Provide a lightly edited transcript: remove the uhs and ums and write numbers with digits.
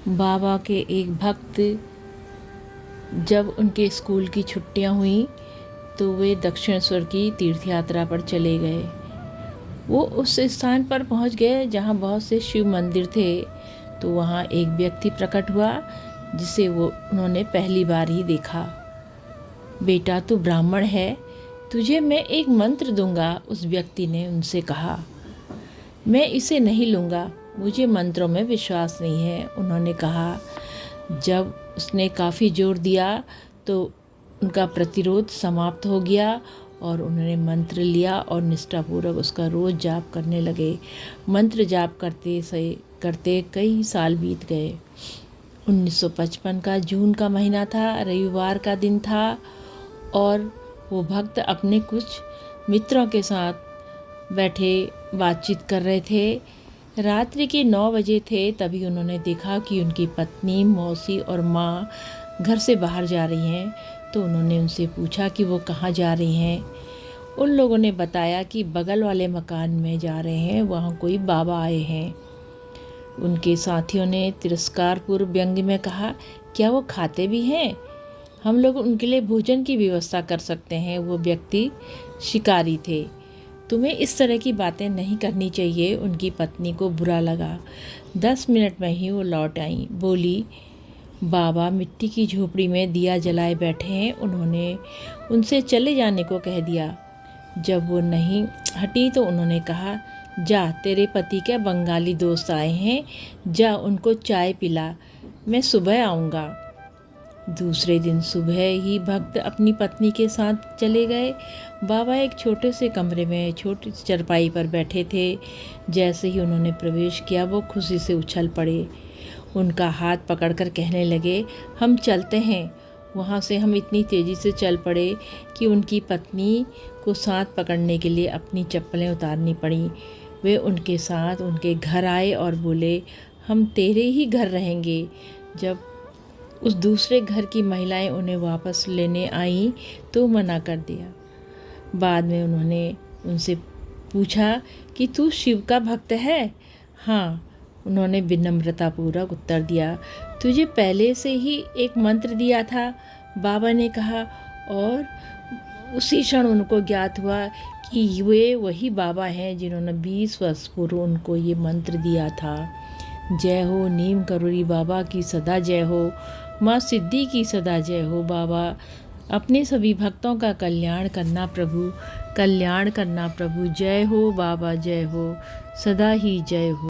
बाबा के एक भक्त जब उनके स्कूल की छुट्टियां हुई तो वे दक्षिणेश्वर की तीर्थ यात्रा पर चले गए। वो उस स्थान पर पहुंच गए जहां बहुत से शिव मंदिर थे। तो वहां एक व्यक्ति प्रकट हुआ जिसे उन्होंने पहली बार ही देखा। बेटा, तू ब्राह्मण है, तुझे मैं एक मंत्र दूंगा, उस व्यक्ति ने उनसे कहा। मैं इसे नहीं लूँगा, मुझे मंत्रों में विश्वास नहीं है, उन्होंने कहा। जब उसने काफ़ी जोर दिया तो उनका प्रतिरोध समाप्त हो गया और उन्होंने मंत्र लिया और निष्ठापूर्वक उसका रोज़ जाप करने लगे। मंत्र जाप करते करते कई साल बीत गए। 1955 का जून का महीना था, रविवार का दिन था और वो भक्त अपने कुछ मित्रों के साथ बैठे बातचीत कर रहे थे। रात्रि के 9 बजे थे, तभी उन्होंने देखा कि उनकी पत्नी, मौसी और माँ घर से बाहर जा रही हैं। तो उन्होंने उनसे पूछा कि वो कहाँ जा रही हैं। उन लोगों ने बताया कि बगल वाले मकान में जा रहे हैं, वहाँ कोई बाबा आए हैं। उनके साथियों ने तिरस्कारपूर्व व्यंग्य में कहा, क्या वो खाते भी हैं? हम लोग उनके लिए भोजन की व्यवस्था कर सकते हैं। वो व्यक्ति शिकारी थे। तुम्हें इस तरह की बातें नहीं करनी चाहिए। उनकी पत्नी को बुरा लगा। 10 मिनट में ही वो लौट आई। बोली, बाबा मिट्टी की झोपड़ी में दिया जलाए बैठे हैं। उन्होंने उनसे चले जाने को कह दिया। जब वो नहीं हटी तो उन्होंने कहा, जा, तेरे पति के बंगाली दोस्त आए हैं, जा उनको चाय पिला, मैं सुबह आऊँगा। दूसरे दिन सुबह ही भक्त अपनी पत्नी के साथ चले गए। बाबा एक छोटे से कमरे में छोटी सी चरपाई पर बैठे थे। जैसे ही उन्होंने प्रवेश किया वो खुशी से उछल पड़े। उनका हाथ पकड़कर कहने लगे, हम चलते हैं। वहाँ से हम इतनी तेज़ी से चल पड़े कि उनकी पत्नी को साथ पकड़ने के लिए अपनी चप्पलें उतारनी पड़ी। वे उनके साथ उनके घर आए और बोले, हम तेरे ही घर रहेंगे। जब उस दूसरे घर की महिलाएं उन्हें वापस लेने आईं तो मना कर दिया। बाद में उन्होंने उनसे पूछा कि तू शिव का भक्त है? हाँ, उन्होंने विनम्रतापूर्वक उत्तर दिया। तुझे पहले से ही एक मंत्र दिया था, बाबा ने कहा। और उसी क्षण उनको ज्ञात हुआ कि वे वही बाबा हैं जिन्होंने 20 वर्ष पूर्व उनको ये मंत्र दिया था। जय हो नीम करोड़ी बाबा की सदा जय हो, माँ सिद्धि की सदा जय हो। बाबा, अपने सभी भक्तों का कल्याण करना प्रभु, कल्याण करना प्रभु। जय हो बाबा, जय हो, सदा ही जय हो।